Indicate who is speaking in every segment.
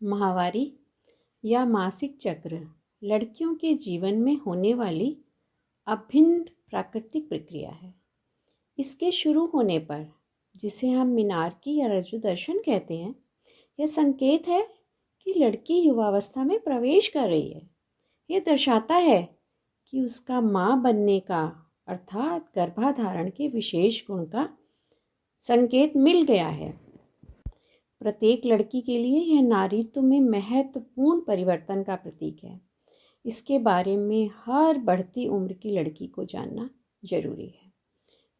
Speaker 1: माहवारी या मासिक चक्र लड़कियों के जीवन में होने वाली अभिन्न प्राकृतिक प्रक्रिया है। इसके शुरू होने पर, जिसे हम मीनार्की या ऋजु दर्शन कहते हैं, यह संकेत है कि लड़की युवावस्था में प्रवेश कर रही है। यह दर्शाता है कि उसका माँ बनने का अर्थात गर्भाधारण के विशेष गुण का संकेत मिल गया है। प्रत्येक लड़की के लिए यह नारीत्व में महत्वपूर्ण परिवर्तन का प्रतीक है। इसके बारे में हर बढ़ती उम्र की लड़की को जानना जरूरी है,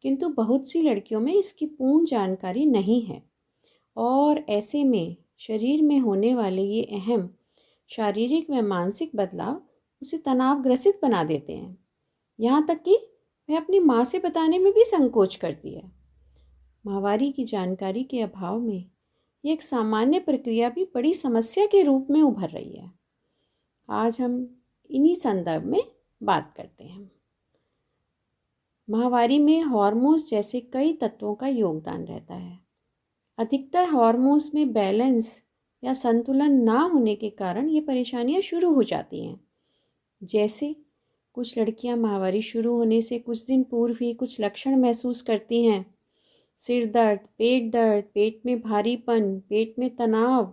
Speaker 1: किंतु बहुत सी लड़कियों में इसकी पूर्ण जानकारी नहीं है और ऐसे में शरीर में होने वाले ये अहम शारीरिक व मानसिक बदलाव उसे तनावग्रसित बना देते हैं। यहाँ तक कि वह अपनी माँ से बताने में भी संकोच करती है। माहवारी की जानकारी के अभाव में ये एक सामान्य प्रक्रिया भी बड़ी समस्या के रूप में उभर रही है। आज हम इन्हीं संदर्भ में बात करते हैं। माहवारी में हार्मोन्स जैसे कई तत्वों का योगदान रहता है। अधिकतर हार्मोन्स में बैलेंस या संतुलन ना होने के कारण ये परेशानियां शुरू हो जाती हैं। जैसे कुछ लड़कियां माहवारी शुरू होने से कुछ दिन पूर्व ही कुछ लक्षण महसूस करती हैं। सिर दर्द, पेट में भारीपन, पेट में तनाव,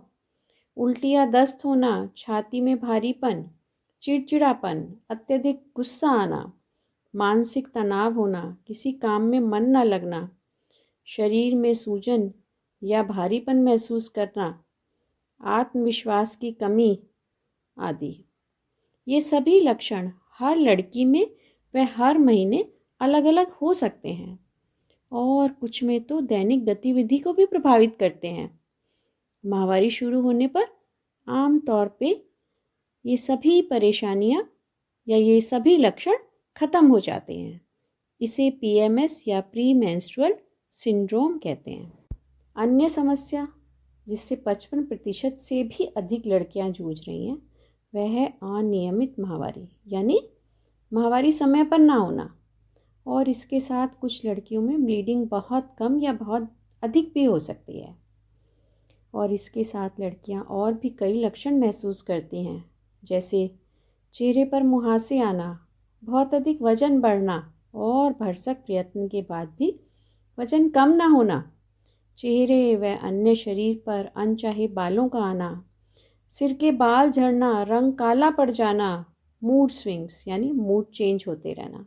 Speaker 1: उल्टी या दस्त होना, छाती में भारीपन, चिड़चिड़ापन, अत्यधिक गुस्सा आना, मानसिक तनाव होना, किसी काम में मन न लगना, शरीर में सूजन या भारीपन महसूस करना, आत्मविश्वास की कमी आदि। ये सभी लक्षण हर लड़की में व हर महीने अलग अलग हो सकते हैं और कुछ में तो दैनिक गतिविधि को भी प्रभावित करते हैं। माहवारी शुरू होने पर आम तौर पे ये सभी परेशानियां या ये सभी लक्षण खत्म हो जाते हैं। इसे PMS या प्री मेंस्ट्रुअल सिंड्रोम कहते हैं। अन्य समस्या जिससे 55% से भी अधिक लड़कियां जूझ रही हैं वह है अनियमित माहवारी, यानी माहवारी समय पर ना होना। और इसके साथ कुछ लड़कियों में ब्लीडिंग बहुत कम या बहुत अधिक भी हो सकती है। और इसके साथ लड़कियां और भी कई लक्षण महसूस करती हैं, जैसे चेहरे पर मुहासे आना, बहुत अधिक वजन बढ़ना और भरसक प्रयत्न के बाद भी वजन कम ना होना, चेहरे व अन्य शरीर पर अनचाहे बालों का आना, सिर के बाल झड़ना, रंग काला पड़ जाना, मूड स्विंग्स यानी मूड चेंज होते रहना,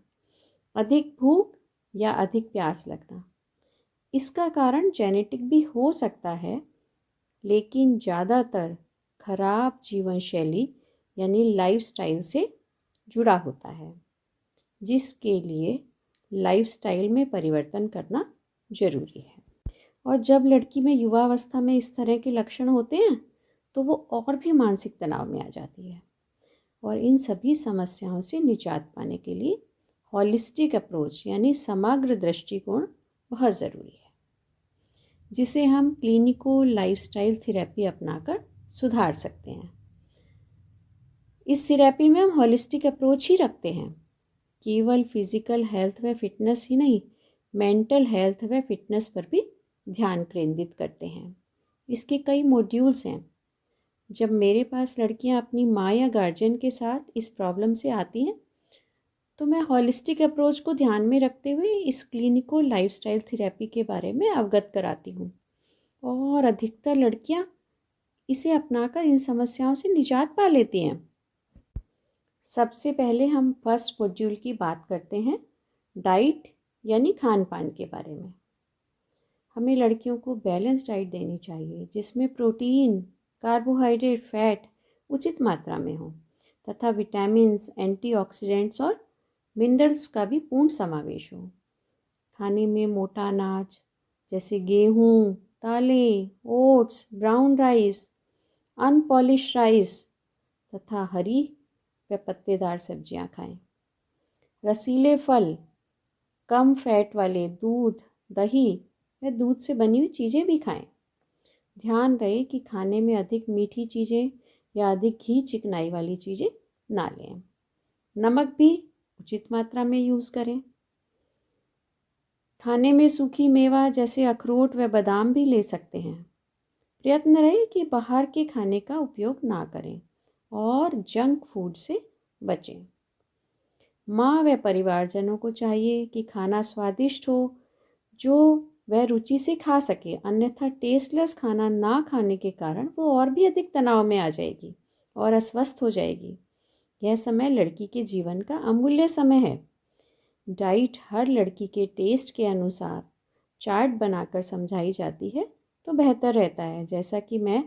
Speaker 1: अधिक भूख या अधिक प्यास लगना। इसका कारण जेनेटिक भी हो सकता है, लेकिन ज़्यादातर खराब जीवन शैली यानी लाइफस्टाइल से जुड़ा होता है, जिसके लिए लाइफस्टाइल में परिवर्तन करना जरूरी है। और जब लड़की में युवावस्था में इस तरह के लक्षण होते हैं तो वो और भी मानसिक तनाव में आ जाती है। और इन सभी समस्याओं से निजात पाने के लिए हॉलिस्टिक अप्रोच यानी समग्र दृष्टिकोण बहुत ज़रूरी है, जिसे हम क्लिनिको लाइफस्टाइल थेरेपी अपनाकर सुधार सकते हैं। इस थेरेपी में हम हॉलिस्टिक अप्रोच ही रखते हैं। केवल फिजिकल हेल्थ व फिटनेस ही नहीं, मेंटल हेल्थ व फिटनेस पर भी ध्यान केंद्रित करते हैं। इसके कई मॉड्यूल्स हैं। जब मेरे पास लड़कियां अपनी माँ या गार्जियन के साथ इस प्रॉब्लम से आती हैं तो मैं हॉलिस्टिक अप्रोच को ध्यान में रखते हुए इस क्लिनिको लाइफस्टाइल थेरेपी के बारे में अवगत कराती हूँ और अधिकतर लड़कियाँ इसे अपनाकर इन समस्याओं से निजात पा लेती हैं। सबसे पहले हम फर्स्ट मॉड्यूल की बात करते हैं डाइट यानी खान पान के बारे में। हमें लड़कियों को बैलेंस डाइट देनी चाहिए जिसमें प्रोटीन, कार्बोहाइड्रेट, फैट उचित मात्रा में हो तथा विटामिन्स, एंटीऑक्सीडेंट्स और मिनरल्स का भी पूर्ण समावेश हो। खाने में मोटा अनाज जैसे गेहूँ, दालें, oats, brown rice, unpolished rice तथा हरी व पत्तेदार सब्जियां खाएं। रसीले फल, कम फैट वाले दूध, दही व दूध से बनी हुई चीज़ें भी खाएं। ध्यान रहे कि खाने में अधिक मीठी चीज़ें या अधिक घी चिकनाई वाली चीज़ें ना लें। नमक भी उचित मात्रा में यूज़ करें। खाने में सूखी मेवा जैसे अखरोट व बादाम भी ले सकते हैं। प्रयत्न रहे कि बाहर के खाने का उपयोग ना करें और जंक फूड से बचें। माँ व परिवारजनों को चाहिए कि खाना स्वादिष्ट हो जो वह रुचि से खा सके, अन्यथा टेस्टलेस खाना ना खाने के कारण वो और भी अधिक तनाव में आ जाएगी और अस्वस्थ हो जाएगी। यह समय लड़की के जीवन का अमूल्य समय है। डाइट हर लड़की के टेस्ट के अनुसार चार्ट बनाकर समझाई जाती है तो बेहतर रहता है, जैसा कि मैं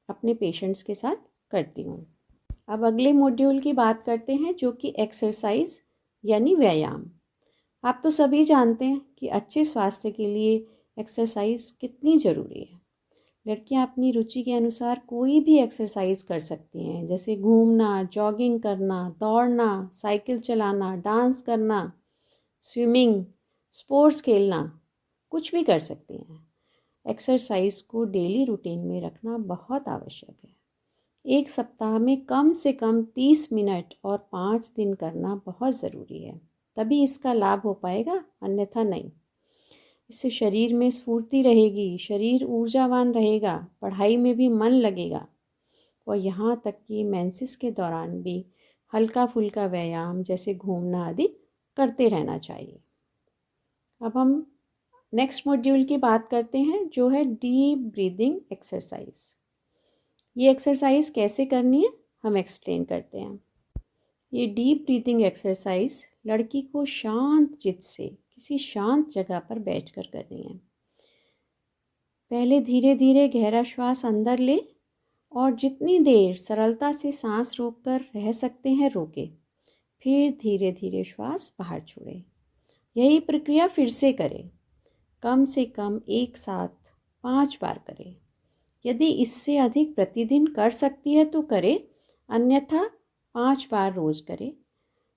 Speaker 1: अपने पेशेंट्स के साथ करती हूँ। अब अगले मॉड्यूल की बात करते हैं, जो कि एक्सरसाइज यानी व्यायाम। आप तो सभी जानते हैं कि अच्छे स्वास्थ्य के लिए एक्सरसाइज कितनी ज़रूरी है। लड़कियां अपनी रुचि के अनुसार कोई भी एक्सरसाइज कर सकती हैं, जैसे घूमना, जॉगिंग करना, दौड़ना, साइकिल चलाना, डांस करना, स्विमिंग, स्पोर्ट्स खेलना, कुछ भी कर सकती हैं। एक्सरसाइज को डेली रूटीन में रखना बहुत आवश्यक है। एक सप्ताह में कम से कम 30 मिनट और 5 दिन करना बहुत ज़रूरी है, तभी इसका लाभ हो पाएगा, अन्यथा नहीं। इससे शरीर में स्फूर्ति रहेगी, शरीर ऊर्जावान रहेगा, पढ़ाई में भी मन लगेगा और यहाँ तक कि मेंसेस के दौरान भी हल्का फुल्का व्यायाम जैसे घूमना आदि करते रहना चाहिए। अब हम नेक्स्ट मॉड्यूल की बात करते हैं, जो है डीप ब्रीदिंग एक्सरसाइज। ये एक्सरसाइज कैसे करनी है हम एक्सप्लेन करते हैं। ये डीप ब्रीदिंग एक्सरसाइज लड़की को शांत चित्त से किसी शांत जगह पर बैठकर करनी है। पहले धीरे धीरे गहरा श्वास अंदर ले और जितनी देर सरलता से सांस रोककर रह सकते हैं रोके, फिर धीरे धीरे श्वास बाहर छोड़े। यही प्रक्रिया फिर से करें, कम से कम एक साथ 5 बार करें। यदि इससे अधिक प्रतिदिन कर सकती है तो करे, अन्यथा 5 बार रोज करे।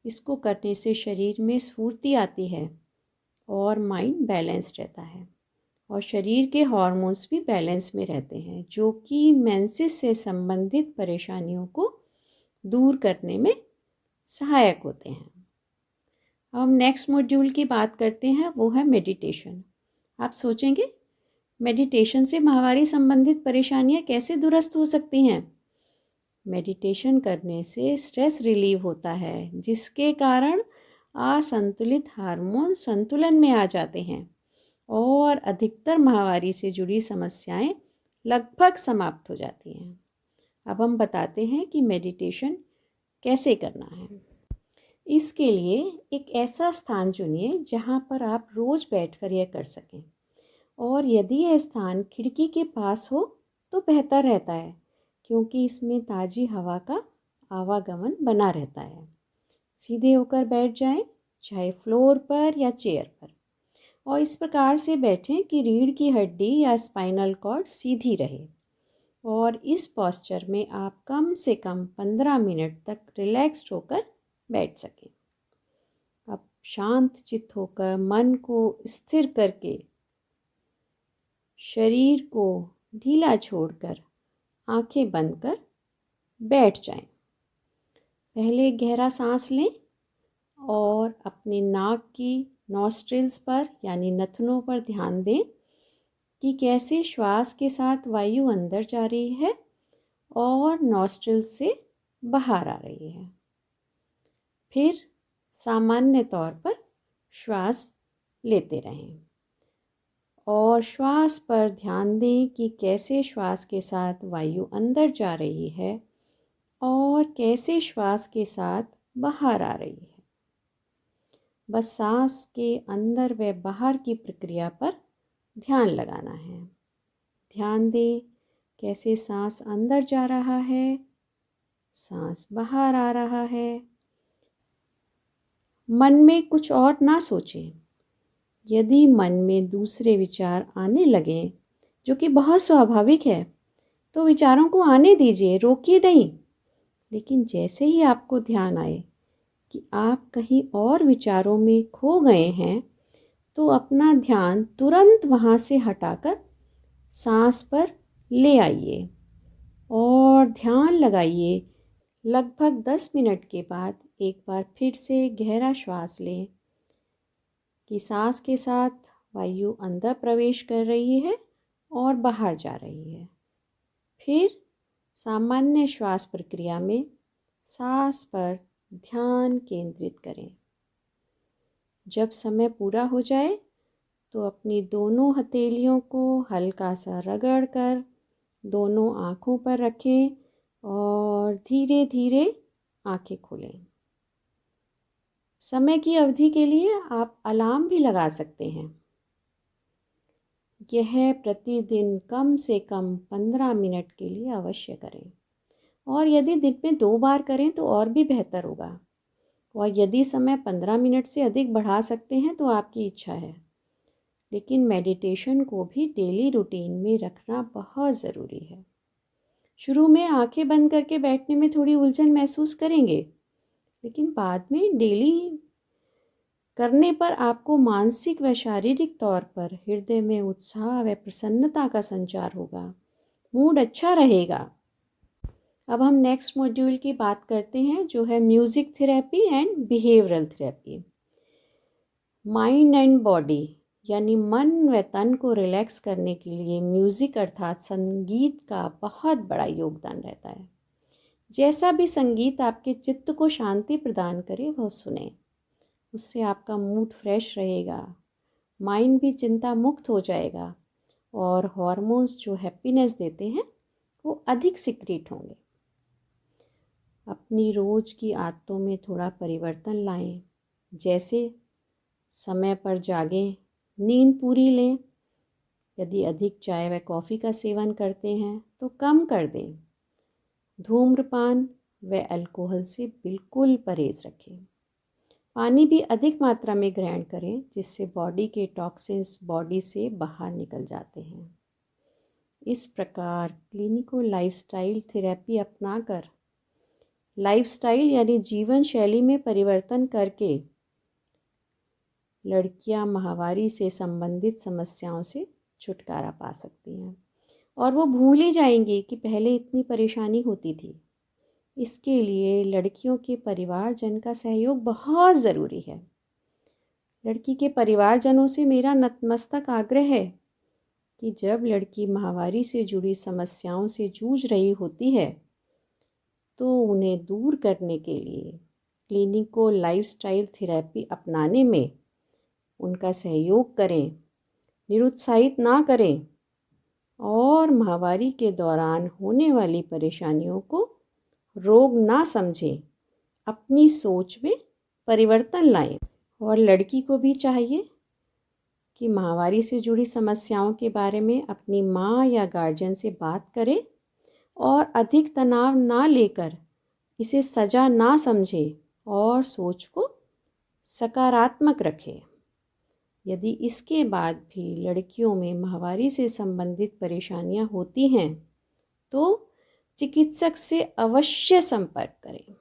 Speaker 1: इसको करने से शरीर में स्फूर्ति आती है और माइंड बैलेंस्ड रहता है और शरीर के हार्मोन्स भी बैलेंस में रहते हैं, जो कि मेंसेस से संबंधित परेशानियों को दूर करने में सहायक होते हैं। हम नेक्स्ट मॉड्यूल की बात करते हैं, वो है मेडिटेशन। आप सोचेंगे मेडिटेशन से माहवारी संबंधित परेशानियां कैसे दुरुस्त हो सकती हैं? मेडिटेशन करने से स्ट्रेस रिलीव होता है, जिसके कारण असंतुलित हार्मोन संतुलन में आ जाते हैं और अधिकतर माहवारी से जुड़ी समस्याएं लगभग समाप्त हो जाती हैं। अब हम बताते हैं कि मेडिटेशन कैसे करना है। इसके लिए एक ऐसा स्थान चुनिए जहां पर आप रोज बैठकर यह कर सकें, और यदि यह स्थान खिड़की के पास हो तो बेहतर रहता है, क्योंकि इसमें ताज़ी हवा का आवागमन बना रहता है। सीधे होकर बैठ जाएं, चाहे फ्लोर पर या चेयर पर, और इस प्रकार से बैठें कि रीढ़ की हड्डी या स्पाइनल कॉर्ड सीधी रहे। और इस पोस्चर में आप कम से कम 15 मिनट तक रिलैक्स्ड होकर बैठ सकें। अब शांत चित्त होकर मन को स्थिर करके शरीर को ढीला छोड़कर आंखें बंद कर बैठ जाएं। पहले गहरा सांस लें और अपनी नाक की नॉस्ट्रिल्स पर यानी नथनों पर ध्यान दें कि कैसे श्वास के साथ वायु अंदर जा रही है और नॉस्ट्रिल्स से बाहर आ रही है। फिर सामान्य तौर पर श्वास लेते रहें और श्वास पर ध्यान दें कि कैसे श्वास के साथ वायु अंदर जा रही है और कैसे श्वास के साथ बाहर आ रही है। बस सांस के अंदर व बाहर की प्रक्रिया पर ध्यान लगाना है। ध्यान दें कैसे सांस अंदर जा रहा है, सांस बाहर आ रहा है। मन में कुछ और ना सोचें। यदि मन में दूसरे विचार आने लगें, जो कि बहुत स्वाभाविक है, तो विचारों को आने दीजिए, रोकिए नहीं। लेकिन जैसे ही आपको ध्यान आए कि आप कहीं और विचारों में खो गए हैं, तो अपना ध्यान तुरंत वहाँ से हटाकर सांस पर ले आइए और ध्यान लगाइए। लगभग 10 मिनट के बाद एक बार फिर से गहरा श्वास लें कि सांस के साथ वायु अंदर प्रवेश कर रही है और बाहर जा रही है, फिर सामान्य श्वास प्रक्रिया में सांस पर ध्यान केंद्रित करें। जब समय पूरा हो जाए तो अपनी दोनों हथेलियों को हल्का सा रगड़ कर दोनों आँखों पर रखें और धीरे धीरे आँखें खोलें। समय की अवधि के लिए आप अलार्म भी लगा सकते हैं। यह प्रतिदिन कम से कम 15 मिनट के लिए अवश्य करें, और यदि दिन में 2 बार करें तो और भी बेहतर होगा। और यदि समय 15 मिनट से अधिक बढ़ा सकते हैं तो आपकी इच्छा है, लेकिन मेडिटेशन को भी डेली रूटीन में रखना बहुत ज़रूरी है। शुरू में आंखें बंद करके बैठने में थोड़ी उलझन महसूस करेंगे, लेकिन बाद में डेली करने पर आपको मानसिक व शारीरिक तौर पर हृदय में उत्साह व प्रसन्नता का संचार होगा, मूड अच्छा रहेगा। अब हम नेक्स्ट मॉड्यूल की बात करते हैं, जो है music therapy and behavioural therapy. Mind and body यानी मन व तन को रिलैक्स करने के लिए म्यूज़िक अर्थात संगीत का बहुत बड़ा योगदान रहता है। जैसा भी संगीत आपके चित्त को शांति प्रदान करे वह सुने, उससे आपका मूड फ्रेश रहेगा, माइंड भी चिंता मुक्त हो जाएगा और हॉर्मोन्स जो हैप्पीनेस देते हैं वो अधिक सिक्रीट होंगे। अपनी रोज़ की आदतों में थोड़ा परिवर्तन लाएं, जैसे समय पर जागें, नींद पूरी लें। यदि अधिक चाय व कॉफ़ी का सेवन करते हैं तो कम कर दें। धूम्रपान व अल्कोहल से बिल्कुल परहेज़ रखें। पानी भी अधिक मात्रा में ग्रहण करें, जिससे बॉडी के टॉक्सिन्स बॉडी से बाहर निकल जाते हैं। इस प्रकार क्लिनिको लाइफस्टाइल थेरेपी अपनाकर लाइफस्टाइल यानी जीवन शैली में परिवर्तन करके लड़कियां माहवारी से संबंधित समस्याओं से छुटकारा पा सकती हैं, और वो भूल ही जाएंगी कि पहले इतनी परेशानी होती थी। इसके लिए लड़कियों के परिवारजन का सहयोग बहुत ज़रूरी है। लड़की के परिवारजनों से मेरा नतमस्तक आग्रह है कि जब लड़की माहवारी से जुड़ी समस्याओं से जूझ रही होती है तो उन्हें दूर करने के लिए क्लिनिको लाइफस्टाइल थेरेपी अपनाने में उनका सहयोग करें, निरुत्साहित ना करें और माहवारी के दौरान होने वाली परेशानियों को रोग ना समझें, अपनी सोच में परिवर्तन लाएं। और लड़की को भी चाहिए कि माहवारी से जुड़ी समस्याओं के बारे में अपनी माँ या गार्जियन से बात करे और अधिक तनाव ना लेकर इसे सजा ना समझे और सोच को सकारात्मक रखे। यदि इसके बाद भी लड़कियों में माहवारी से संबंधित परेशानियां होती हैं तो चिकित्सक से अवश्य संपर्क करें।